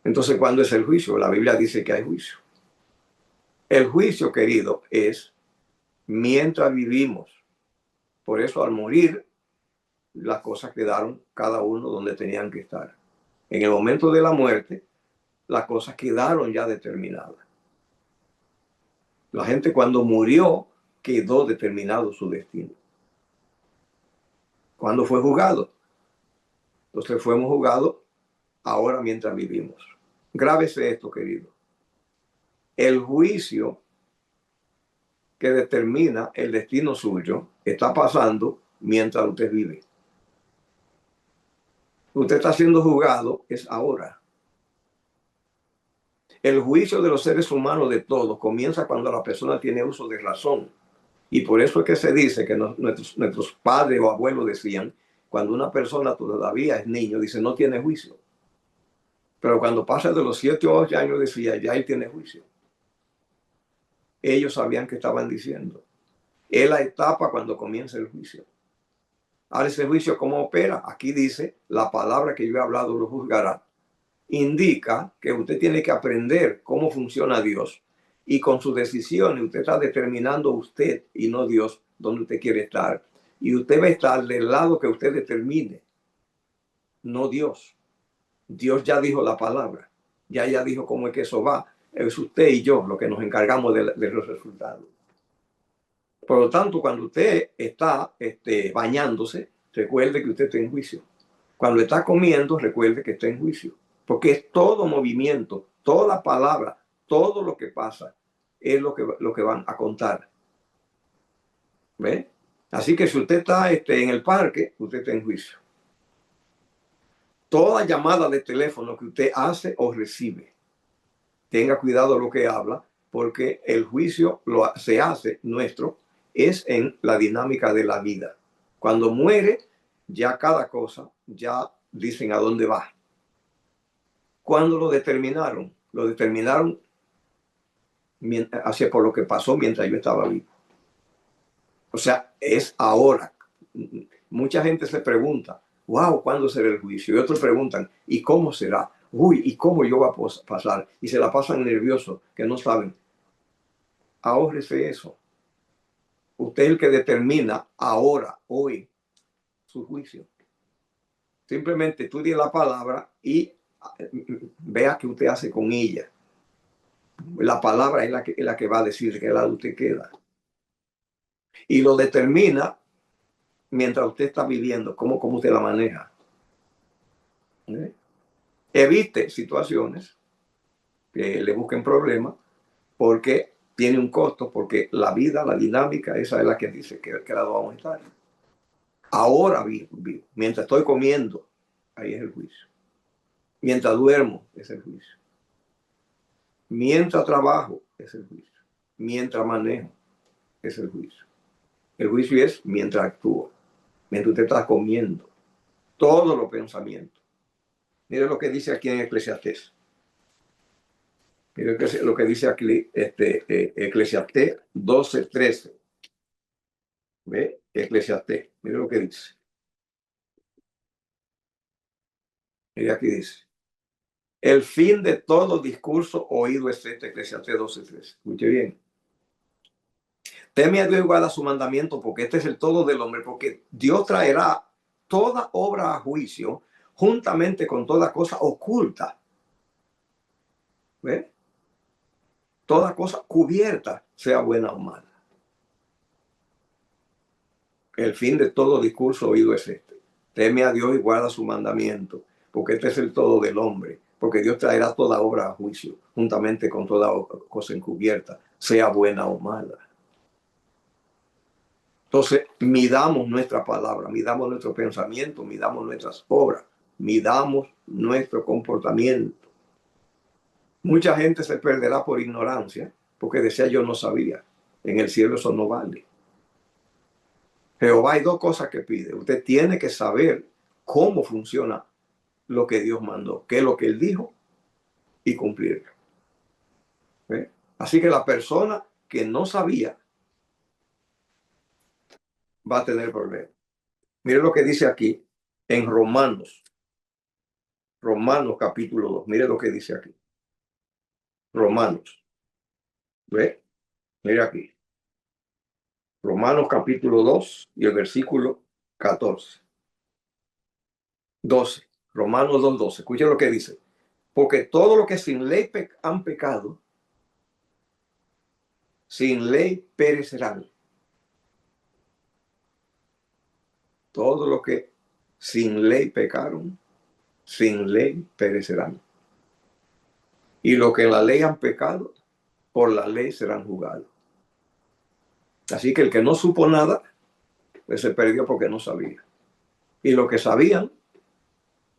Entonces, ¿cuándo es el juicio? La Biblia dice que hay juicio. El juicio, querido, es mientras vivimos. Por eso, al morir, las cosas quedaron cada uno donde tenían que estar. En el momento de la muerte, las cosas quedaron ya determinadas. La gente cuando murió quedó determinado su destino. ¿Cuándo fue juzgado? Entonces fuimos juzgados ahora mientras vivimos. Grábese esto, querido. El juicio que determina el destino suyo está pasando mientras usted vive. Usted está siendo juzgado es ahora. El juicio de los seres humanos de todos comienza cuando la persona tiene uso de razón. Y por eso es que se dice que nuestros padres o abuelos decían, cuando una persona todavía es niño, dice, no tiene juicio. Pero cuando pasa de los 7 o 8 años, decía, ya él tiene juicio. Ellos sabían que estaban diciendo. Es la etapa cuando comienza el juicio. Ahora, ese juicio, ¿cómo opera? Aquí dice, la palabra que yo he hablado lo juzgará. Indica que usted tiene que aprender cómo funciona Dios. Y con sus decisiones, usted está determinando usted y no Dios dónde usted quiere estar. Y usted va a estar del lado que usted determine, no Dios. Dios ya dijo la palabra. Ya dijo cómo es que eso va. Es usted y yo los que nos encargamos de los resultados. Por lo tanto, cuando usted está bañándose, recuerde que usted está en juicio. Cuando está comiendo, recuerde que está en juicio. Porque es todo movimiento, toda palabra, todo lo que pasa es lo que van a contar. ¿Ve? Así que si usted está en el parque, usted está en juicio. Toda llamada de teléfono que usted hace o recibe, tenga cuidado lo que habla, porque el juicio se hace nuestro, es en la dinámica de la vida. Cuando muere, ya cada cosa, ya dicen a dónde va. ¿Cuándo lo determinaron? Lo determinaron hacia por lo que pasó mientras yo estaba vivo. O sea, es ahora. Mucha gente se pregunta, wow, ¿cuándo será el juicio? Y otros preguntan, ¿y cómo será? Uy, ¿y cómo yo voy a pasar? Y se la pasan nerviosos, que no saben. Ahórrese eso. Usted es el que determina ahora, hoy, su juicio. Simplemente estudie la palabra y vea qué usted hace con ella. La palabra es la que va a decir qué lado usted queda. Y lo determina mientras usted está viviendo, cómo usted la maneja. Evite situaciones que le busquen problemas porque tiene un costo, porque la vida, la dinámica, esa es la que dice que lado vamos a estar. Ahora vivo. Mientras estoy comiendo, ahí es el juicio. Mientras duermo, es el juicio. Mientras trabajo, es el juicio. Mientras manejo, es el juicio. El juicio es mientras actúa, mientras usted está comiendo. Todos los pensamientos. Mire lo que dice aquí en Eclesiastés. Mire lo que dice aquí Eclesiastés 12:13. ¿Ve? Eclesiastés. Mire lo que dice. Mire aquí dice. El fin de todo discurso oído es este, Eclesiastés 12:13. Escuche bien. Teme a Dios y guarda su mandamiento, porque este es el todo del hombre, porque Dios traerá toda obra a juicio, juntamente con toda cosa oculta. ¿Ve? Toda cosa cubierta, sea buena o mala. El fin de todo discurso oído es este. Teme a Dios y guarda su mandamiento, porque este es el todo del hombre, porque Dios traerá toda obra a juicio, juntamente con toda cosa encubierta, sea buena o mala. Entonces, midamos nuestra palabra, midamos nuestro pensamiento, midamos nuestras obras, midamos nuestro comportamiento. Mucha gente se perderá por ignorancia, porque decía yo no sabía. En el cielo eso no vale. Jehová hay dos cosas que pide. Usted tiene que saber cómo funciona lo que Dios mandó, qué es lo que Él dijo y cumplirlo. ¿Ve? Así que la persona que no sabía va a tener problemas. Mire lo que dice aquí en Romanos capítulo 2. Mire lo que dice aquí. Romanos. ¿Ve? Mire aquí. Romanos capítulo 2 y el versículo 14. 12. Romanos 2:12. Escuche lo que dice. Porque todo lo que sin ley han pecado, sin ley perecerán. Todo lo que sin ley pecaron, sin ley perecerán. Y lo que en la ley han pecado, por la ley serán juzgados. Así que el que no supo nada, pues se perdió porque no sabía. Y lo que sabían,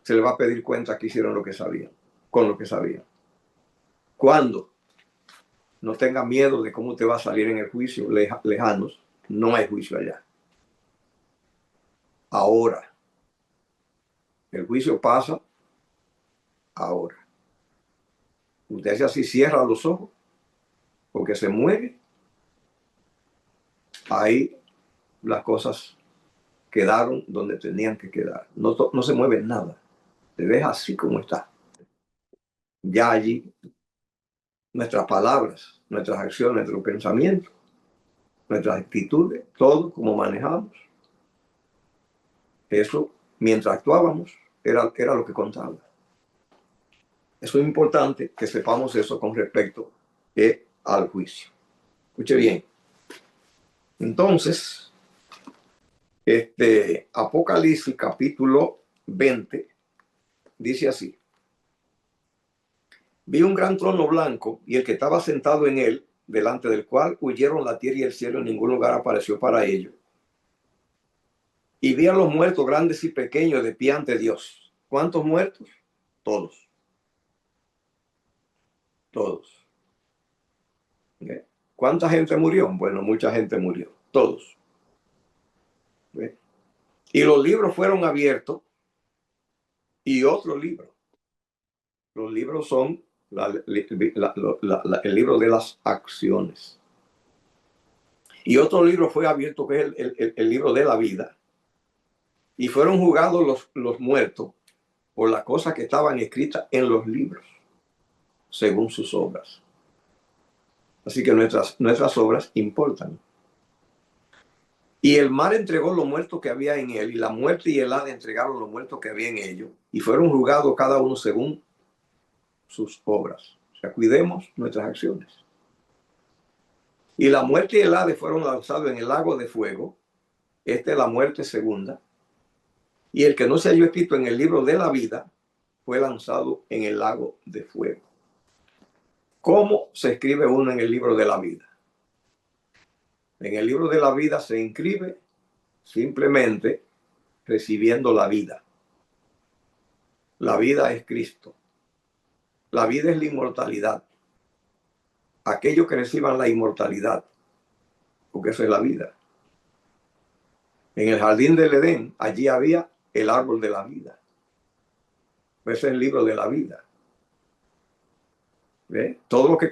se le va a pedir cuenta que hicieron lo que sabían, con lo que sabían. Cuando no tenga miedo de cómo te va a salir en el juicio lejanos, no hay juicio allá. Ahora. El juicio pasa ahora. Usted hace así, cierra los ojos, porque se muere. Ahí las cosas quedaron donde tenían que quedar. No se mueve nada. Se deja así como está. Ya allí nuestras palabras, nuestras acciones, nuestros pensamientos, nuestras actitudes, todo como manejamos. Eso, mientras actuábamos, era lo que contaba. Eso es importante que sepamos eso con respecto al juicio. Escuche bien. Entonces, Apocalipsis capítulo 20 dice así. Vi un gran trono blanco y el que estaba sentado en él, delante del cual huyeron la tierra y el cielo, en ningún lugar apareció para ellos. Y vi a los muertos grandes y pequeños de pie ante Dios. ¿Cuántos muertos? Todos. Todos. ¿Ve? ¿Cuánta gente murió? Bueno, mucha gente murió. Todos. ¿Ve? Y los libros fueron abiertos y otro libro. Los libros son el libro de las acciones. Y otro libro fue abierto, que es el libro de la vida. Y fueron juzgados los muertos por las cosas que estaban escritas en los libros, según sus obras. Así que nuestras obras importan. Y el mar entregó los muertos que había en él, y la muerte y el Hades entregaron los muertos que había en ellos, y fueron juzgados cada uno según sus obras. O sea, cuidemos nuestras acciones. Y la muerte y el Hades fueron lanzados en el lago de fuego. Esta es la muerte segunda. Y el que no se halló escrito en el libro de la vida fue lanzado en el lago de fuego. ¿Cómo se escribe uno en el libro de la vida? En el libro de la vida se inscribe simplemente recibiendo la vida. La vida es Cristo. La vida es la inmortalidad. Aquellos que reciban la inmortalidad, porque eso es la vida. En el jardín del Edén, allí había el árbol de la vida. Ese es el libro de la vida. ¿Ve? Todo lo que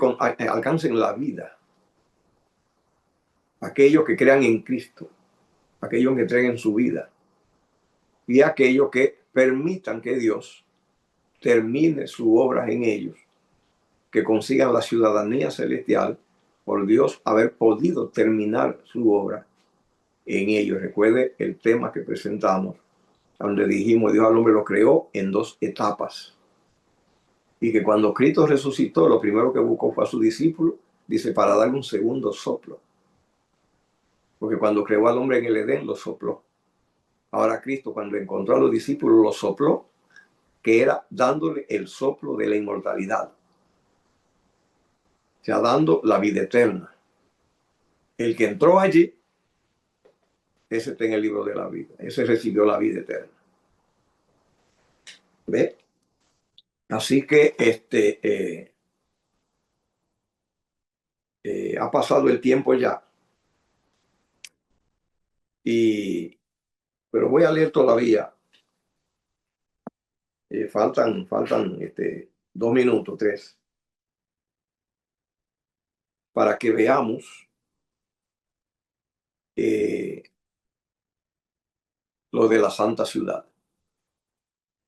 alcancen la vida. Aquellos que crean en Cristo. Aquellos que entreguen su vida. Y aquellos que permitan que Dios termine su obra en ellos. Que consigan la ciudadanía celestial por Dios haber podido terminar su obra en ellos. Recuerde el tema que presentamos, donde dijimos Dios al hombre lo creó en dos etapas. Y que cuando Cristo resucitó, lo primero que buscó fue a su discípulo, dice, para darle un segundo soplo. Porque cuando creó al hombre en el Edén, lo sopló. Ahora Cristo, cuando encontró a los discípulos, lo sopló, que era dándole el soplo de la inmortalidad. O sea, dando la vida eterna. El que entró allí, ese está en el libro de la vida. Ese recibió la vida eterna. ¿Ve? Así que ha pasado el tiempo ya. Pero voy a leer todavía. Faltan 2 minutos, 3, para que veamos lo de la santa ciudad.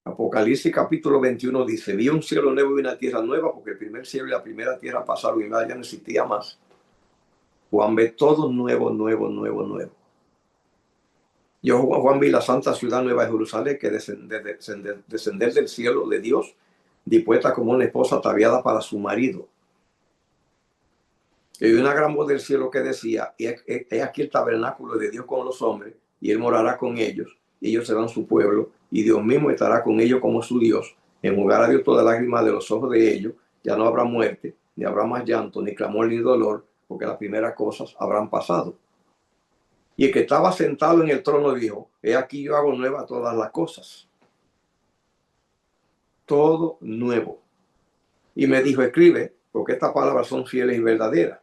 Apocalipsis capítulo 21 dice, vi un cielo nuevo y una tierra nueva, porque el primer cielo y la primera tierra pasaron y ya no existía más. Juan ve todo nuevo, nuevo, nuevo, nuevo. Yo, Juan, vi la santa ciudad nueva de Jerusalén, que descender del cielo de Dios, dispuesta como una esposa ataviada para su marido. Y una gran voz del cielo que decía, he aquí el tabernáculo de Dios con los hombres, y él morará con ellos, y ellos serán su pueblo, y Dios mismo estará con ellos como su Dios. Enjugará a Dios toda lágrima de los ojos de ellos, ya no habrá muerte, ni habrá más llanto, ni clamor, ni dolor, porque las primeras cosas habrán pasado. Y el que estaba sentado en el trono dijo, he aquí yo hago nuevas todas las cosas. Todo nuevo. Y me dijo, escribe, porque estas palabras son fieles y verdaderas.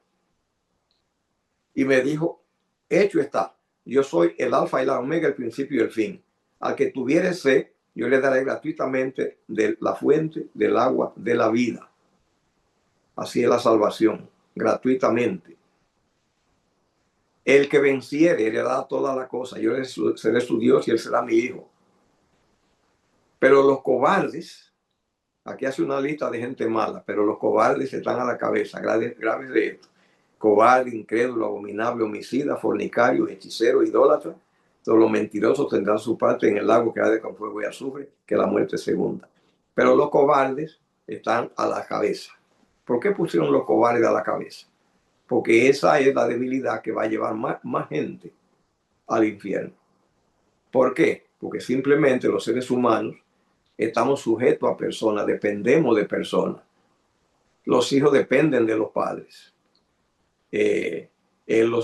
Y me dijo, hecho está, yo soy el alfa y la omega, el principio y el fin. Al que tuviere sed, yo le daré gratuitamente de la fuente del agua de la vida. Así es la salvación, gratuitamente. El que venciere heredará toda la cosa. Yo seré su Dios y él será mi hijo. Pero los cobardes, aquí hace una lista de gente mala, pero los cobardes están a la cabeza, graves de esto. Cobarde, incrédulo, abominable, homicida, fornicario, hechicero, idólatra. Todos los mentirosos tendrán su parte en el lago que arde con fuego y azufre, que la muerte segunda. Pero los cobardes están a la cabeza. ¿Por qué pusieron los cobardes a la cabeza? Porque esa es la debilidad que va a llevar más gente al infierno. ¿Por qué? Porque simplemente los seres humanos estamos sujetos a personas, dependemos de personas. Los hijos dependen de los padres.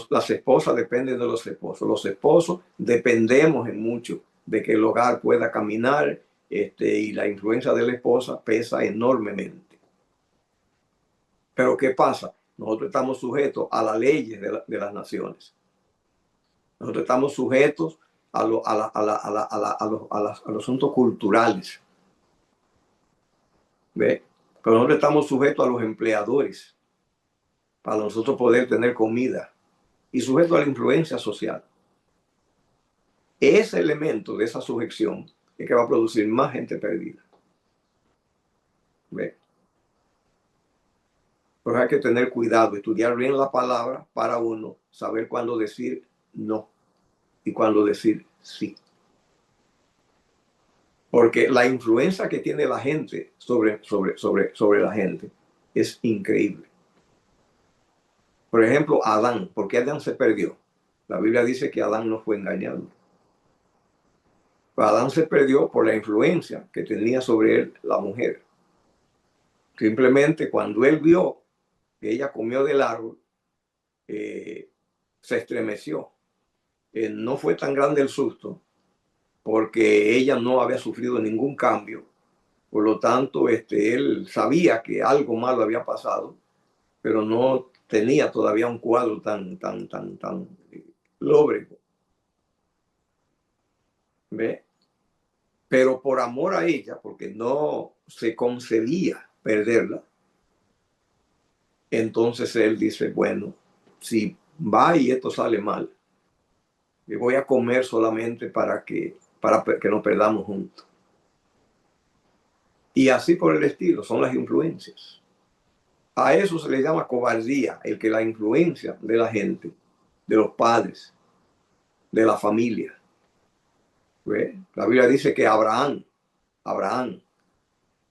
Las esposas dependen de los esposos. Los esposos dependemos en mucho de que el hogar pueda caminar, y la influencia de la esposa pesa enormemente. Pero ¿qué pasa? Nosotros estamos sujetos a las leyes de las naciones. Nosotros estamos sujetos a los asuntos culturales. ¿Ve? Pero nosotros estamos sujetos a los empleadores para nosotros poder tener comida y sujetos a la influencia social. Ese elemento de esa sujeción es que va a producir más gente perdida. ¿Ve? Pero hay que tener cuidado, estudiar bien la palabra para uno saber cuándo decir no. y cuándo decir sí. Porque la influencia que tiene la gente sobre la gente es increíble. Por ejemplo, Adán. ¿Por qué Adán se perdió? La Biblia dice que Adán no fue engañado. Adán se perdió por la influencia que tenía sobre él la mujer. Simplemente cuando él vio que ella comió del árbol, se estremeció. No fue tan grande el susto porque ella no había sufrido ningún cambio. Por lo tanto, él sabía que algo malo había pasado, pero no tenía todavía un cuadro tan lóbrego. ¿Ve? Pero por amor a ella, porque no se concebía perderla, entonces él dice, bueno, si va y esto sale mal, yo voy a comer solamente para que nos perdamos juntos. Y así por el estilo, son las influencias. A eso se le llama cobardía, el que la influencia de la gente, de los padres, de la familia. ¿Ve? La Biblia dice que Abraham,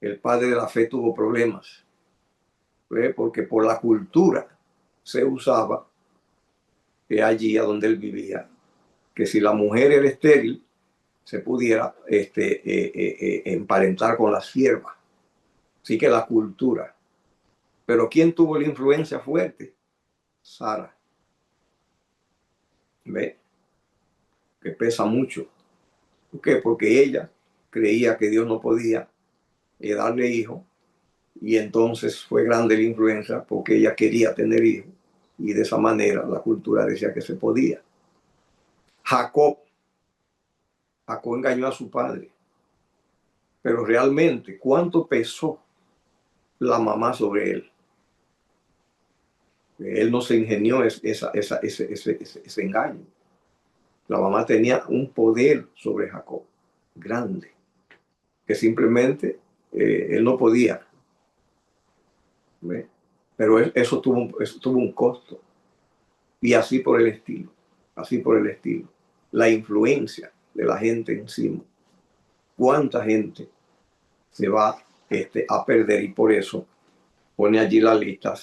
el padre de la fe, tuvo problemas. ¿Ve? Porque por la cultura se usaba que allí a donde él vivía, que si la mujer era estéril, se pudiera emparentar con las siervas. Así que la cultura. Pero ¿quién tuvo la influencia fuerte? Sara. ¿Ve? Que pesa mucho. ¿Por qué? Porque ella creía que Dios no podía darle hijo, y entonces fue grande la influencia porque ella quería tener hijos, y de esa manera la cultura decía que se podía. Jacob engañó a su padre, pero realmente, ¿cuánto pesó la mamá sobre él? Él no se ingenió ese engaño. La mamá tenía un poder sobre Jacob grande, que simplemente él no podía. ¿Ve? Pero eso tuvo un costo. Y así por el estilo. La influencia de la gente encima. ¿Cuánta gente se va a perder? Y por eso pone allí la lista